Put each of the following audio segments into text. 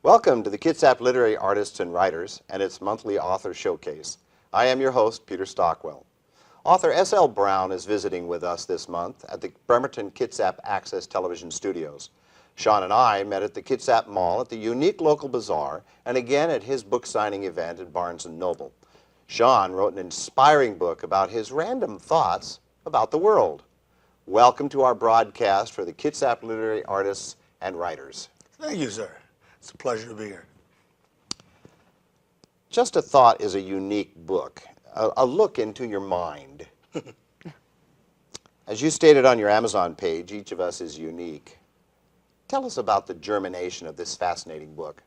Welcome to the Kitsap Literary Artists and Writers and its monthly author showcase. I am your host, Peter Stockwell. Author S.L. Brown is visiting with us this month at the Bremerton Kitsap Access Television Studios. Sean and I met at the Kitsap Mall at the unique local bazaar and again at his book signing event at Barnes & Noble. Sean wrote an inspiring book about his random thoughts about the world. Welcome to our broadcast for the Kitsap Literary Artists and Writers. Thank you, sir. It's a pleasure to be here. Just a Thought is a unique book, a look into your mind. As you stated on your Amazon page, each of us is unique. Tell us about the germination of this fascinating book,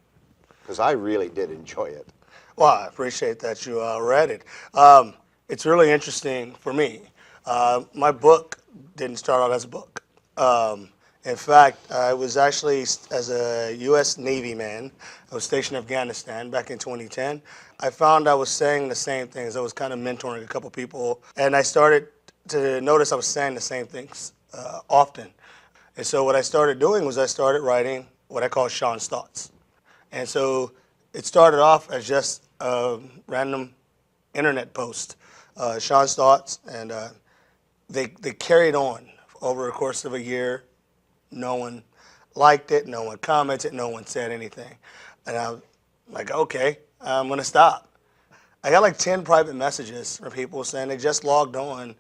because I really did enjoy it. Well, I appreciate that you read it. It's really interesting for me. My book didn't start out as a book. In fact, I was actually, as a U.S. Navy man, I was stationed in Afghanistan back in 2010. I found I was saying the same things. I was kind of mentoring a couple people, and I started to notice I was saying the same things often. And so what I started doing was I started writing what I call Sean's Thoughts. And so it started off as just a random internet post, Sean's Thoughts, and they carried on over the course of a year. No one liked it, no one commented, no one said anything. And I was like, okay, I'm gonna stop. I got like 10 private messages from people saying they just logged on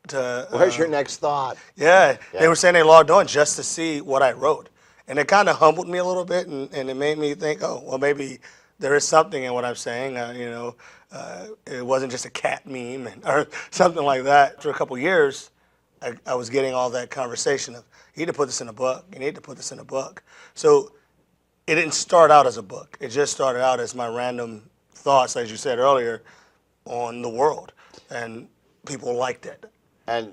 to... Where's your next thought? Yeah, they were saying they logged on just to see what I wrote. And it kind of humbled me a little bit, and it made me think, oh, well, maybe there is something in what I'm saying. It wasn't just a cat meme or something like that. After a couple years, I was getting all that conversation of, you need to put this in a book, you need to put this in a book. So it didn't start out as a book. It just started out as my random thoughts, as you said earlier, on the world. And people liked it. And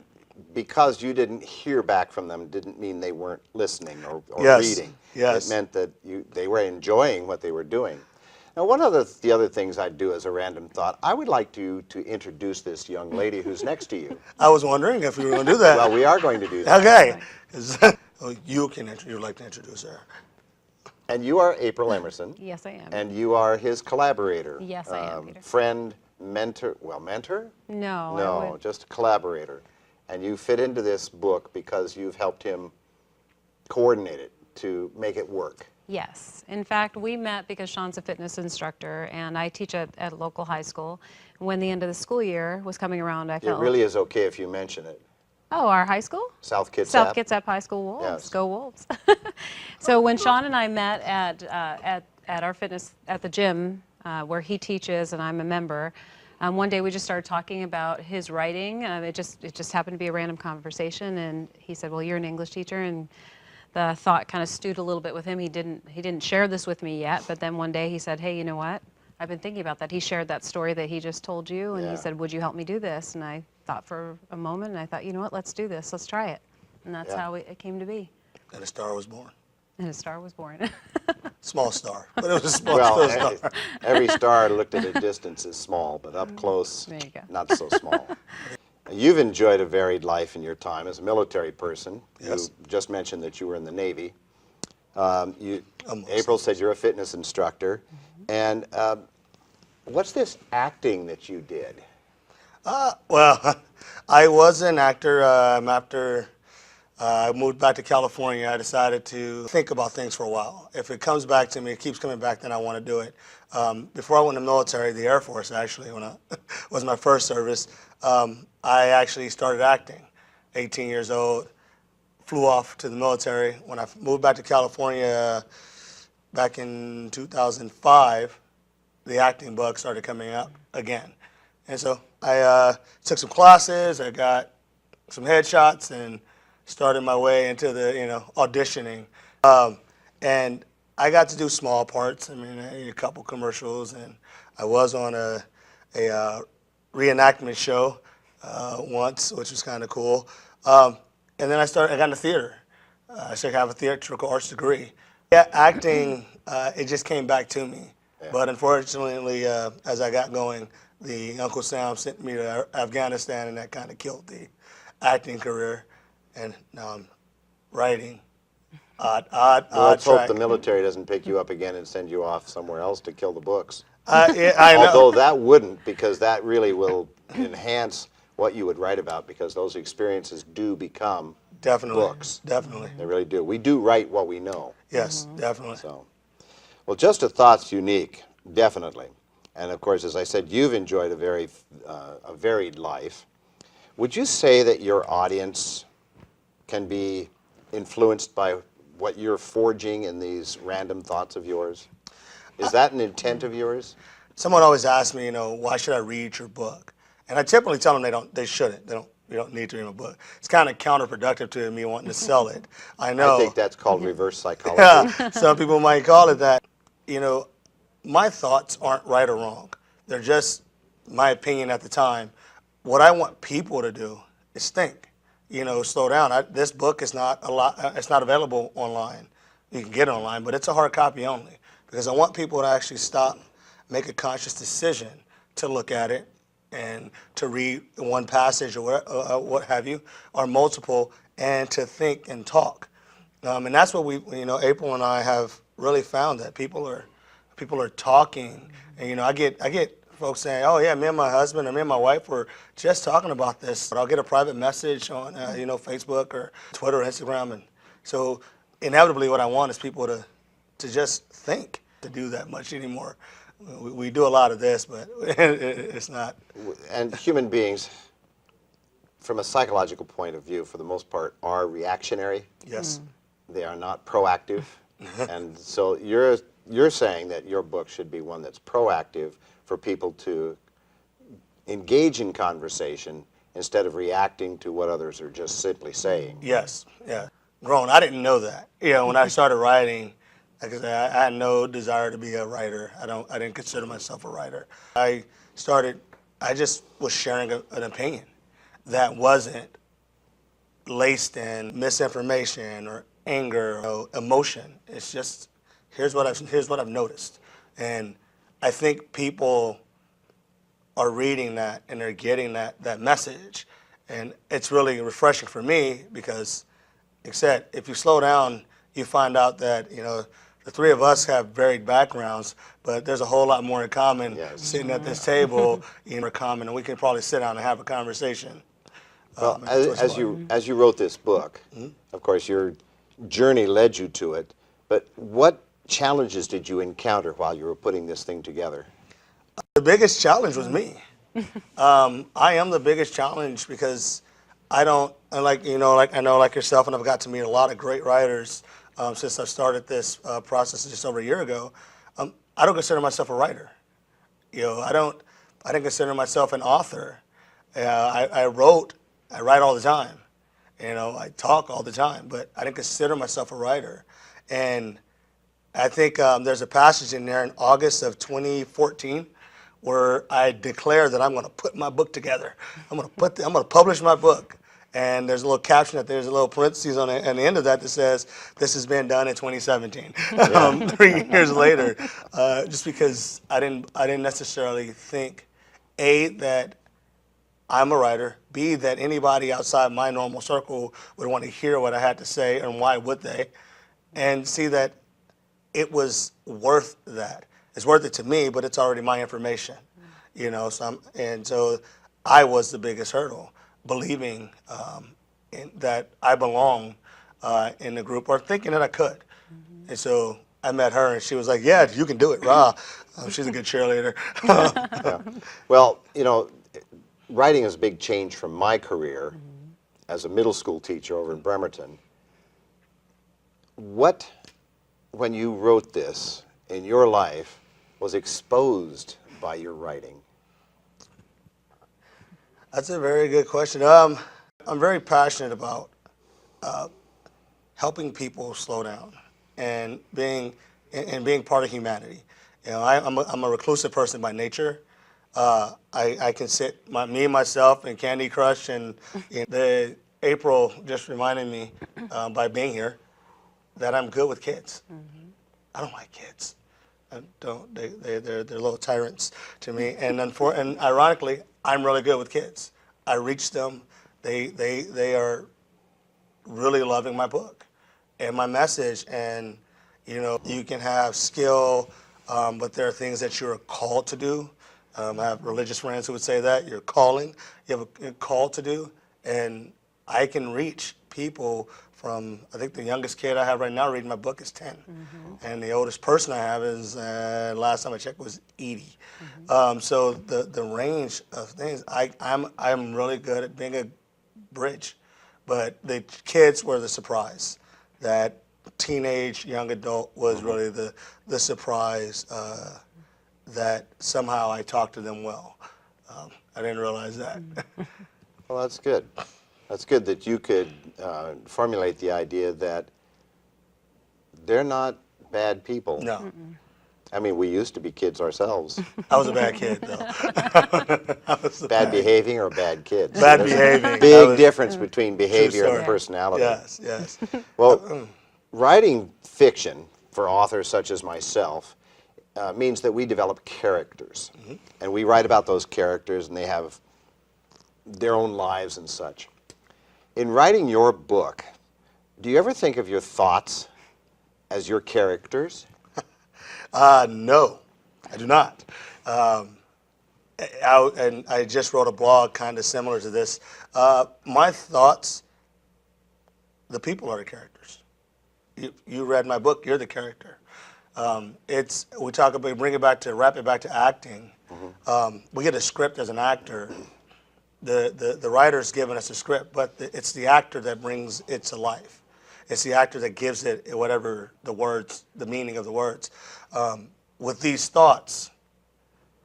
because you didn't hear back from them didn't mean they weren't listening or reading. Yes. It meant that they were enjoying what they were doing. Now, one of the other things I'd do as a random thought, I would like to introduce this young lady who's next to you. I was wondering if we were going to do that. Well, we are going to do that. Okay. You'd like to introduce her. And you are April Emerson. Yes, I am. And you are his collaborator. Yes, I am, Peter. Friend, mentor, mentor? No, No, just collaborator. And you fit into this book because you've helped him coordinate it to make it work. Yes. In fact, we met because Sean's a fitness instructor, and I teach at a local high school. When the end of the school year was coming around, I felt... It really is okay if you mention it. Oh, our high school? South Kitsap. South Kitsap High School Wolves. Yes. Go Wolves. So when Sean and I met at our fitness, at the gym where he teaches and I'm a member, one day we just started talking about his writing. It just happened to be a random conversation, and he said, well, you're an English teacher, and the thought kind of stewed a little bit with him. He didn't share this with me yet, but then one day he said, hey, you know what? I've been thinking about that. He shared that story that he just told you, and he said, would you help me do this? And I thought for a moment, and I thought, you know what? Let's do this. Let's try it. And that's how it came to be. And a star was born. And a star was born. Small star, but it was a small star. Every star looked at a distance is small, but up close, There you go. not so small. You've enjoyed a varied life in your time as a military person. Yes. You just mentioned that you were in the Navy. April said you're a fitness instructor. And what's this acting that you did? Well, I was an actor. After I moved back to California, I decided to think about things for a while. If it comes back to me, it keeps coming back, then I want to do it. Before I went in the military, the Air Force actually, when I was my first service, I actually started acting. 18 years old, flew off to the military. When I moved back to California back in 2005, the acting bug started coming up again. And so I took some classes, I got some headshots, and started my way into the, auditioning. And I got to do small parts. I mean, a couple commercials, and I was on a reenactment show once, which was kind of cool. And then I got into theater. I should have a theatrical arts degree. Yeah, acting, it just came back to me. Yeah. But unfortunately, as I got going, the Uncle Sam sent me to Afghanistan, and that kind of killed the acting career. And now I'm writing Odd Let's hope track. the military doesn't pick you up again and send you off somewhere else to kill the books. Yeah, I know. Although that wouldn't, because that really will enhance what you would write about, because those experiences do become Definitely. books. Definitely. They really do. We do write what we know. Yes, definitely. So, well, Just a Thought's unique, definitely. And of course, as I said, you've enjoyed a varied life. Would you say that your audience can be influenced by what you're forging in these random thoughts of yours? Is that an intent of yours? Someone always asks me, why should I read your book? And I typically tell them they shouldn't. You don't need to read my book. It's kind of counterproductive to me wanting to sell it. I know. I think that's called reverse psychology. Yeah, some people might call it that. My thoughts aren't right or wrong. They're just my opinion at the time. What I want people to do is think. Slow down. This book is not it's not available online. You can get it online, but it's a hard copy only, because I want people to actually stop, make a conscious decision to look at it and to read one passage or what have you, or multiple, and to think and talk. And that's what April and I have really found, that people are talking. And I get folks saying, "Oh yeah, me and my husband or me and my wife were just talking about this." But I'll get a private message on Facebook or Twitter or Instagram, and so inevitably what I want is people to just think, to do that much anymore. We do a lot of this, but it's not. And human beings, from a psychological point of view, for the most part, are reactionary. Yes. They are not proactive. And so you're saying that your book should be one that's proactive for people to engage in conversation instead of reacting to what others are just simply saying. Yes. Yeah. Grown, I didn't know that. When I started writing, like I said, I had no desire to be a writer. I didn't consider myself a writer. I just was sharing an opinion that wasn't laced in misinformation or anger or emotion. It's just, here's what I've noticed. And I think people are reading that and they're getting that message. And it's really refreshing for me, because, like I said, if you slow down, you find out that, the three of us have varied backgrounds, but there's a whole lot more in common. Yes. Sitting at this table, in common, and we can probably sit down and have a conversation. Well, as you wrote this book, of course, your journey led you to it, but what challenges did you encounter while you were putting this thing together? The biggest challenge was me. I am the biggest challenge, because I know like yourself, and I've got to meet a lot of great writers since I started this process just over a year ago. I don't consider myself a writer. I didn't consider myself an author. I write all the time. I talk all the time, but I didn't consider myself a writer. And I think there's a passage in there in August of 2014 where I declared that I'm going to put my book together. I'm going to publish my book. And there's a little caption, there's a little parentheses on the end of that says, "This has been done in 2017." 3 years later, just because I didn't necessarily think, A, that I'm a writer, B, that anybody outside my normal circle would want to hear what I had to say, and why would they, and see that it was worth that. It's worth it to me, but it's already my information, so I was the biggest hurdle, believing that I belong in the group, or thinking that I could. And so I met her, and she was like, "Yeah, you can do it, rah." She's a good cheerleader. Yeah. Well, writing is a big change from my career as a middle school teacher over in Bremerton. What, when you wrote this in your life, was exposed by your writing? That's a very good question. I'm very passionate about helping people slow down and being part of humanity. I'm a reclusive person by nature. I can sit myself and Candy Crush, and the April just reminded me by being here that I'm good with kids. I don't like kids. They're little tyrants to me, and ironically, I'm really good with kids. I reach them. They are really loving my book, and my message. And you know, you can have skill, but there are things that you're called to do. I have religious friends who would say that you're calling, you have a call to do, and I can reach people from, I think the youngest kid I have right now reading my book is 10, and the oldest person I have is, last time I checked, was 80. So the range of things, I'm really good at being a bridge, but the kids were the surprise. That teenage, young adult was really the surprise, that somehow I talked to them well. I didn't realize that. Well, that's good. That's good that you could formulate the idea that they're not bad people. No. I mean, we used to be kids ourselves. I was a bad kid, though. I was a Bad behaving or bad kids? Bad There's a behaving. big difference between behavior and story. personality. Yes, yes. Well, writing fiction for authors such as myself means that we develop characters. And we write about those characters, and they have their own lives and such. In writing your book, do you ever think of your thoughts as your characters? No, I do not. And I just wrote a blog kind of similar to this. My thoughts, the people are the characters. You read my book, you're the character. We talk about, wrap it back to acting. We get a script as an actor. The writer's given us a script, but it's the actor that brings it to life. It's the actor that gives it whatever the words, the meaning of the words. With these thoughts,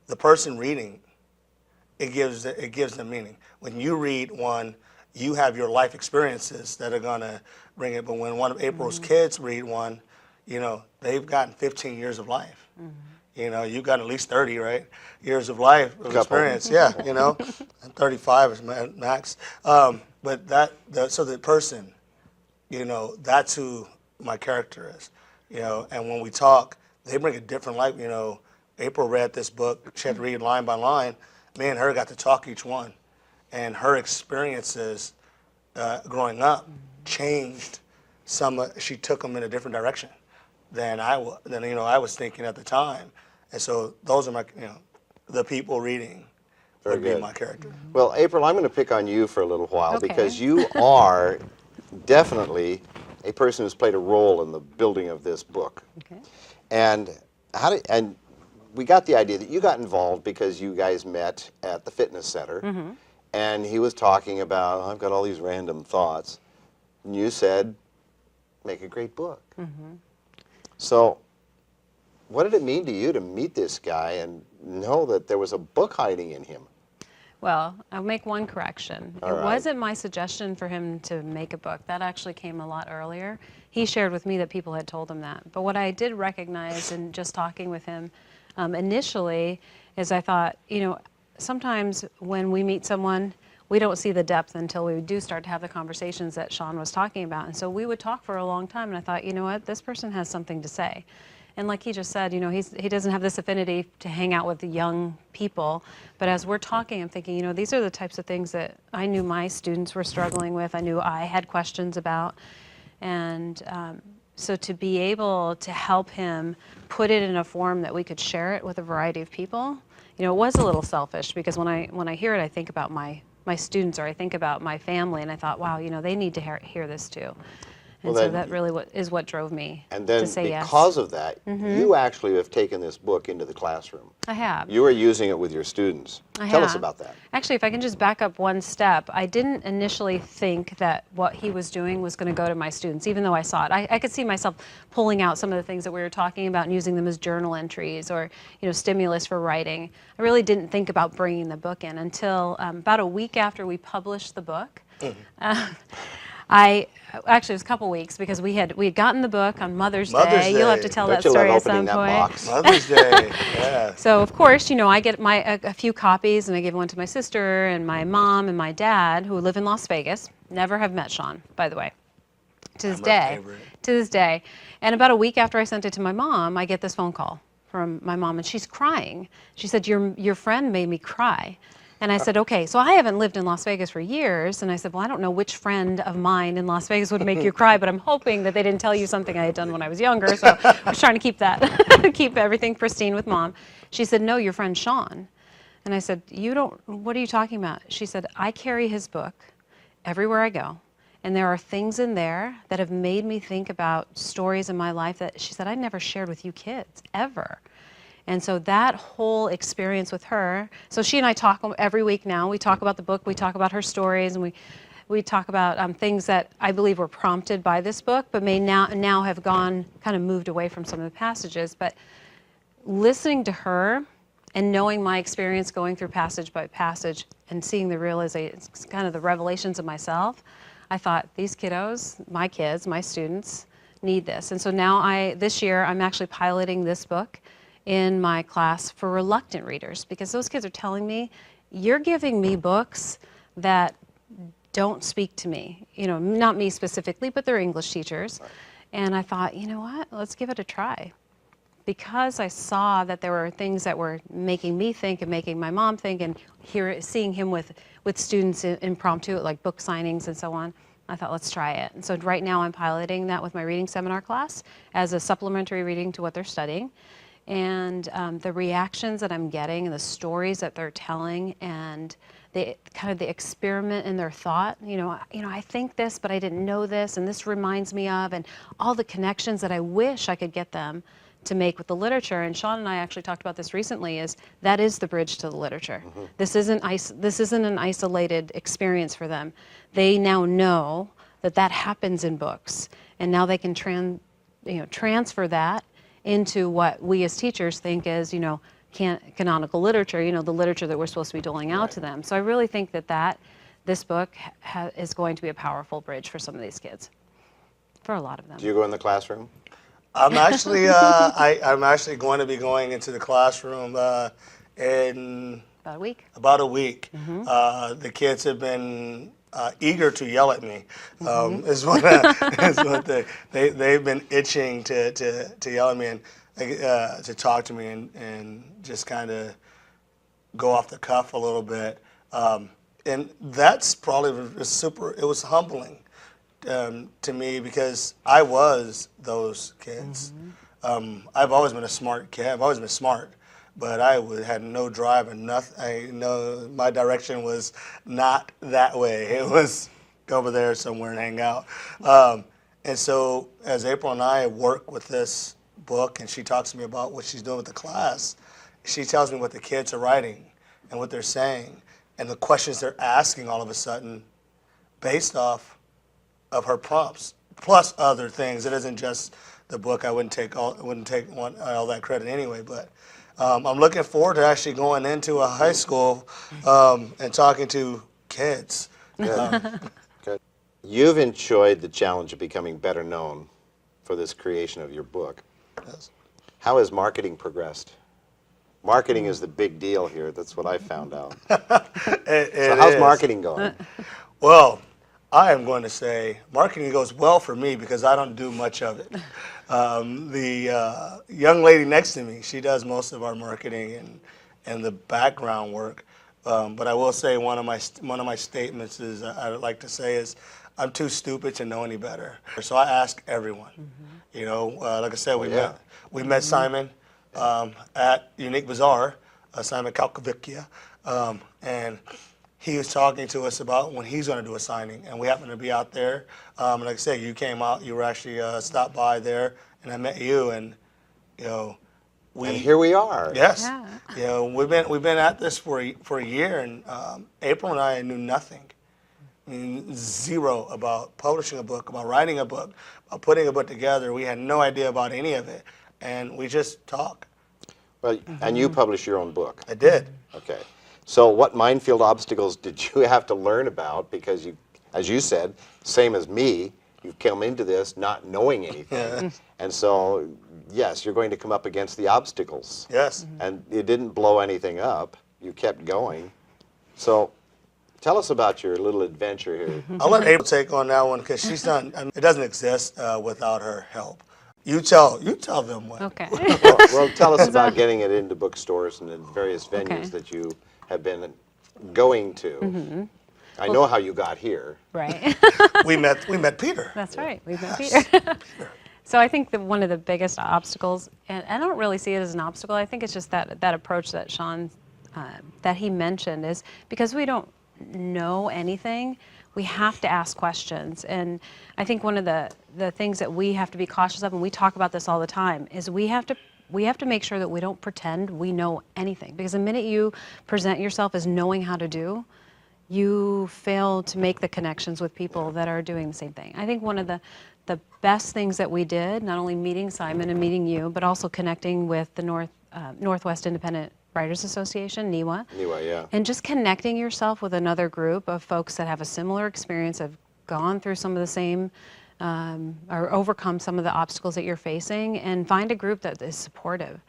the person reading, it gives them meaning. When you read one, you have your life experiences that are gonna bring it. But when one of April's kids read one, you know, they've gotten 15 years of life. You know, you've got at least 30, right? Years of life, of experience. Yeah, you know, 35 is max. But so the person, you know, that's who my character is. You know, and when we talk, they bring a different life. You know, April read this book. She had to read line by line. Me and her got to talk each one, and her experiences growing up changed some. She took them in a different direction than I was thinking at the time. And so those are my, you know, the people reading would be my character. Well, April, I'm going to pick on you for a little while Okay. because you are definitely a person who's played a role in the building of this book. Okay. And we got the idea that you got involved because you guys met at the fitness center, and he was talking about, I've got all these random thoughts, and you said, make a great book. So what did it mean to you to meet this guy and know that there was a book hiding in him? Well, I'll make one correction. All It right. wasn't my suggestion for him to make a book. That actually came a lot earlier. He shared with me that people had told him that. But what I did recognize in just talking with him initially is I thought, you know, sometimes when we meet someone, we don't see the depth until we do start to have the conversations that Sean was talking about. And so we would talk for a long time, and I thought, you know what, this person has something to say. And like he just said, you know, he doesn't have this affinity to hang out with the young people. But as we're talking, I'm thinking, you know, these are the types of things that I knew my students were struggling with. I knew I had questions about. And so to be able to help him put it in a form that we could share it with a variety of people, you know, it was a little selfish because when I hear it, I think about my students, or I think about my family, and I thought, wow, you know, they need to hear this too. And Well, so then- that really is what drove me And then to say yes. because of that, you actually have taken this book into the classroom. I have. You are using it with your students. I Tell us have. about that. Actually, if I can just back up one step, I didn't initially think that what he was doing was going to go to my students, even though I saw it. I could see myself pulling out some of the things that we were talking about and using them as journal entries or, you know, stimulus for writing. I really didn't think about bringing the book in until about a week after we published the book. Actually, it was a couple weeks because we had gotten the book on Mother's Day. You'll have to tell Don't that you love story at opening some that point. box? Mother's Day, yeah. So of course, you know, I get a few copies, and I give one to my sister and my mom and my dad, who live in Las Vegas. Never have met Sean, by the way, to this My day. favorite. To this day. And about a week after I sent it to my mom, I get this phone call from my mom, and she's crying. She said, "Your friend made me cry." And I said, okay, so I haven't lived in Las Vegas for years. And I said, well, I don't know which friend of mine in Las Vegas would make you cry, but I'm hoping that they didn't tell you something I had done when I was younger. So I was trying to keep that, keep everything pristine with Mom. She said, no, your friend Sean. And I said, what are you talking about? She said, I carry his book everywhere I go. And there are things in there that have made me think about stories in my life that she said I never shared with you kids, ever. And so that whole experience with her, so she and I talk every week now. We talk about the book, we talk about her stories, and we talk about things that I believe were prompted by this book, but may now have gone, kind of moved away from some of the passages. But listening to her and knowing my experience going through passage by passage and seeing the realizations, kind of the revelations of myself, I thought, these kiddos, my kids, my students, need this. And so now this year, I'm actually piloting this book in my class for reluctant readers, because those kids are telling me, you're giving me books that don't speak to me. You know, not me specifically, but they're English teachers. Right. And I thought, you know what, let's give it a try. Because I saw that there were things that were making me think and making my mom think, and seeing him with students impromptu, like book signings and so on, I thought, let's try it. And so right now I'm piloting that with my reading seminar class as a supplementary reading to what they're studying. And the reactions that I'm getting and the stories that they're telling and the kind of the experiment in their thought, I think this, but I didn't know this, and this reminds me of, and all the connections that I wish I could get them to make with the literature. And Sean and I actually talked about this recently, that is the bridge to the literature. Mm-hmm. This isn't an isolated experience for them. They now know that happens in books, and now they can transfer that into what we as teachers think is, canonical literature, the literature that we're supposed to be doling out to them. So I really think that this book is going to be a powerful bridge for some of these kids, for a lot of them. Do you go in the classroom? I'm actually, I'm actually going to be going into the classroom in about a week. About a week. Mm-hmm. The kids have been eager to yell at me. Mm-hmm. Is what they've been itching to yell at me and to talk to me and just kind of go off the cuff a little bit. And that's probably it was humbling to me, because I was those kids. Mm-hmm. I've always been a smart kid. I've always been smart, but I had no drive and nothing. My direction was not that way. It was go over there somewhere and hang out. And so as April and I work with this book, and she talks to me about what she's doing with the class, she tells me what the kids are writing and what they're saying and the questions they're asking all of a sudden based off of her prompts, plus other things. It isn't just the book. I wouldn't take all that credit anyway. But I'm looking forward to actually going into a high school and talking to kids. Good. You've enjoyed the challenge of becoming better known for this creation of your book. Yes. How has marketing progressed? Marketing is the big deal here. That's what I found out. So how's marketing going? Well, I am going to say marketing goes well for me because I don't do much of it. The young lady next to me, she does most of our marketing and the background work. But I will say one of my statements is I would like to say is I'm too stupid to know any better. So I ask everyone. Mm-hmm. Like I said, we met Simon at Unique Bazaar, Simon Kalkovickia, and he was talking to us about when he's going to do a signing, and we happened to be out there. Like I said, you came out, you were actually stopped by there, and I met you, and and here we are. Yes, yeah. We've been at this for a year, and April and I knew nothing. I mean, zero about publishing a book, about writing a book, about putting a book together. We had no idea about any of it, and we just talk. Well, and you published your own book. I did. Okay. So what minefield obstacles did you have to learn about? Because you, as you said, same as me, you've come into this not knowing anything. Yeah. And so, yes, you're going to come up against the obstacles. Yes. And it didn't blow anything up. You kept going. So tell us about your little adventure here. I'll let April take on that one because she's done. I mean, it doesn't exist without her help. You tell them what. Okay. Well, tell us about getting it into bookstores and in various venues that you have been going to. I know how you got here. Right. We met Peter. That's right. We've met Peter. So I think that one of the biggest obstacles, and I don't really see it as an obstacle, I think it's just that approach that Sean, that he mentioned, is because we don't know anything, we have to ask questions. And I think one of the things that we have to be cautious of, and we talk about this all the time, is we have to make sure that we don't pretend we know anything. Because the minute you present yourself as knowing how to do, you fail to make the connections with people that are doing the same thing. I think one of the best things that we did, not only meeting Simon and meeting you, but also connecting with the Northwest Independent Writers Association, NIWA. NIWA, yeah. And just connecting yourself with another group of folks that have a similar experience, have gone through some of the same, or overcome some of the obstacles that you're facing, and find a group that is supportive.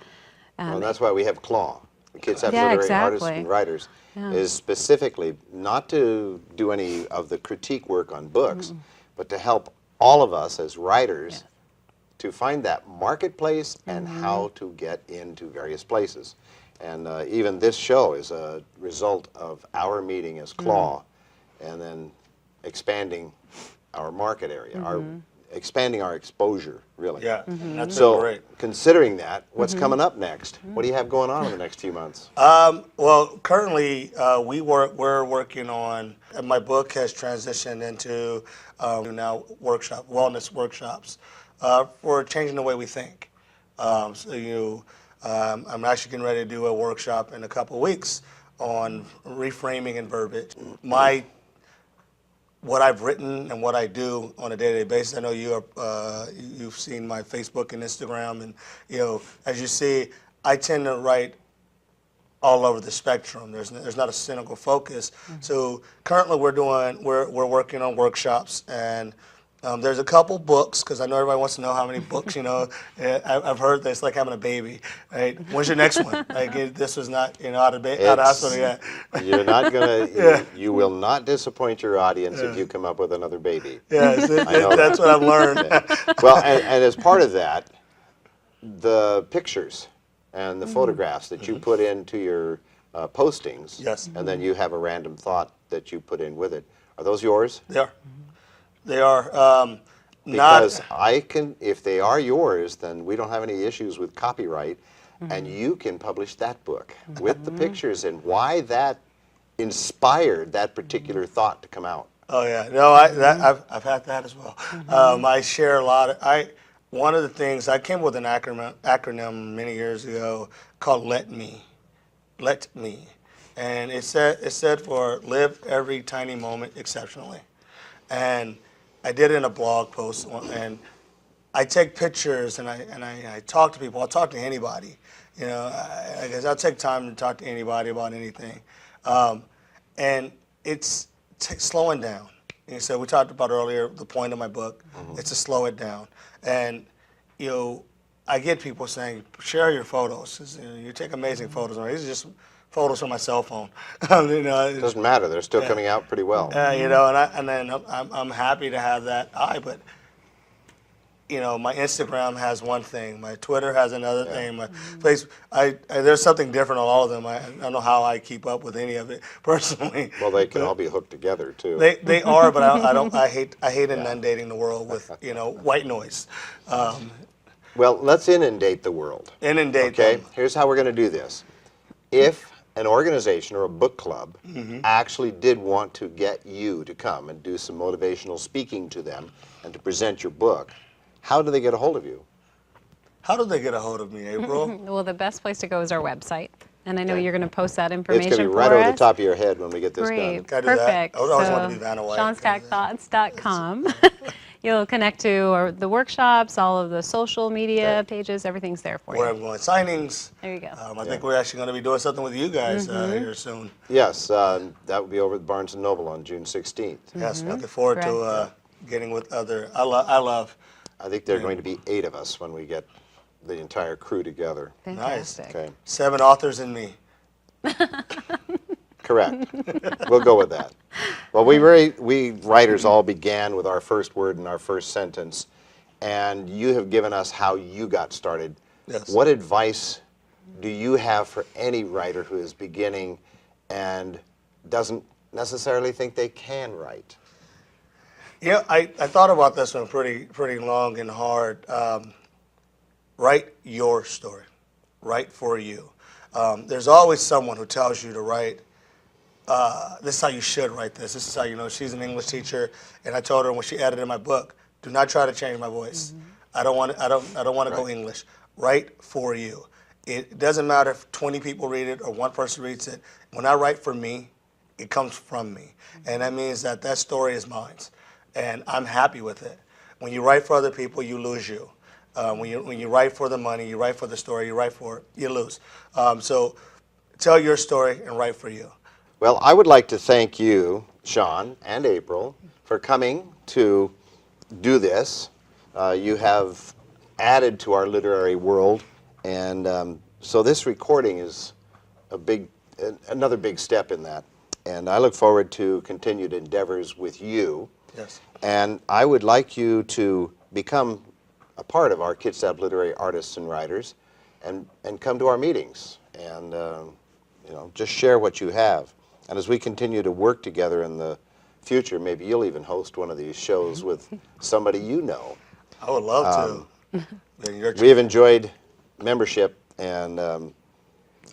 Well, that's why we have CLAW, the Kitsap Yeah, Literary Artists exactly. and Writers, Yeah. is specifically not to do any of the critique work on books, but to help all of us as writers to find that marketplace and how to get into various places. And even this show is a result of our meeting as CLAW and then expanding our market area, expanding our exposure, really. Yeah, that's So, great. considering that, what's coming up next? What do you have going on in the next few months? Well, currently we're working on. My book has transitioned into now wellness workshops for changing the way we think. I'm actually getting ready to do a workshop in a couple of weeks on reframing and verbiage. What I've written and what I do on a day-to-day basis. I know you've seen my Facebook and Instagram, and as you see, I tend to write all over the spectrum. There's not a cynical focus. So currently we're working on workshops, and there's a couple books, because I know everybody wants to know how many books. I've heard that it's like having a baby. Right? When's your next one? Like, this was not out of hospital yet. You're not gonna. You will not disappoint your audience if you come up with another baby. Yeah, that's what I've learned. Well, and as part of that, the pictures and the photographs that you put into your postings, Yes. and then you have a random thought that you put in with it. Are those yours? They are. They are. Because if they are yours, then we don't have any issues with copyright, and you can publish that book with the pictures and why that inspired that particular thought to come out. Oh yeah, no, I've had that as well. I share a lot. One of the things, I came with an acronym many years ago called Let Me, and it said for live every tiny moment exceptionally, and I did it in a blog post, and I take pictures and I talk to people. I'll talk to anybody, I guess I'll take time to talk to anybody about anything, and it's slowing down. And so we talked about earlier the point of my book. It's to slow it down. And I get people saying, share your photos. 'Cause, you take amazing photos. These are just photos from my cell phone. It doesn't matter. They're still coming out pretty well. And then I'm happy to have that eye, but my Instagram has one thing, my Twitter has another thing, my Facebook, there's something different on all of them. I don't know how I keep up with any of it personally. Well, they can all be hooked together too. They are, but I hate inundating the world with white noise. Well, let's inundate the world. Inundate Okay, them. here's how we're going to do this. If an organization or a book club actually did want to get you to come and do some motivational speaking to them and to present your book, how do they get a hold of you? How do they get a hold of me, April? Well, the best place to go is our website. And I know Okay. you're going to post that It's information going to be for right over the us. top of your head when we get this Great. done. Can I do that? Perfect. I always wanted to be Vanna White. SeanStackThoughts.com. You'll connect to the workshops, all of the social media pages, everything's there for Where you. I'm going signings. There you go. I think we're actually going to be doing something with you guys here soon. Yes, that would be over at Barnes & Noble on June 16th. Yes, looking forward to getting with other. I love. I think there are going to be 8 of us when we get the entire crew together. Fantastic. Okay, 7 authors and me. correct. We'll go with that. Well, we writers all began with our first word and our first sentence, and you have given us how you got started. Yes. What advice do you have for any writer who is beginning and doesn't necessarily think they can write. Yeah, I thought about this one pretty long and hard. Write your story. Write for you. There's always someone who tells you to write. This is how you should write this. This is how, you know, she's an English teacher, and I told her when she edited my book, do not try to change my voice. I don't want to go English. Write for you. It doesn't matter if 20 people read it or one person reads it. When I write for me, it comes from me, and that means that that story is mine, and I'm happy with it. When you write for other people, you lose you. When you write for the money, you write for the story, you write for it, you lose. So tell your story and write for you. Well, I would like to thank you, Sean and April, for coming to do this. You have added to our literary world, and so this recording is another big step in that. And I look forward to continued endeavors with you. Yes. And I would like you to become a part of our Kitsap Literary Artists and Writers, and come to our meetings, and you know, just share what you have. And as we continue to work together in the future, maybe you'll even host one of these shows with somebody you know. I would love to. We have enjoyed membership and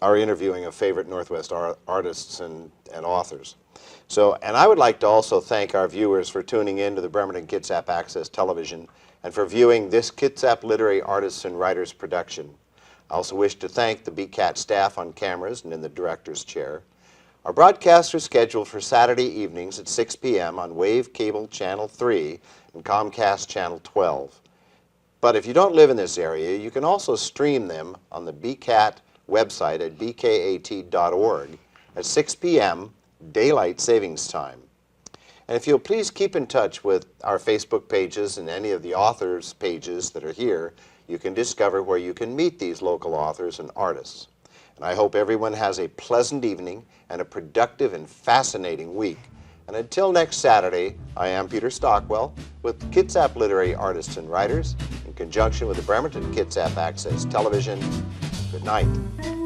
our interviewing of favorite Northwest artists and authors. So, and I would like to also thank our viewers for tuning in to the Bremerton Kitsap Access Television and for viewing this Kitsap Literary Artists and Writers production. I also wish to thank the BKAT staff on cameras and in the director's chair. Our broadcasts are scheduled for Saturday evenings at 6 p.m. on Wave Cable Channel 3 and Comcast Channel 12. But if you don't live in this area, you can also stream them on the BKAT website at bkat.org at 6 p.m. Daylight Savings Time. And if you'll please keep in touch with our Facebook pages and any of the authors' pages that are here, you can discover where you can meet these local authors and artists. And I hope everyone has a pleasant evening and a productive and fascinating week. And until next Saturday, I am Peter Stockwell with Kitsap Literary Artists and Writers in conjunction with the Bremerton Kitsap Access Television. Good night.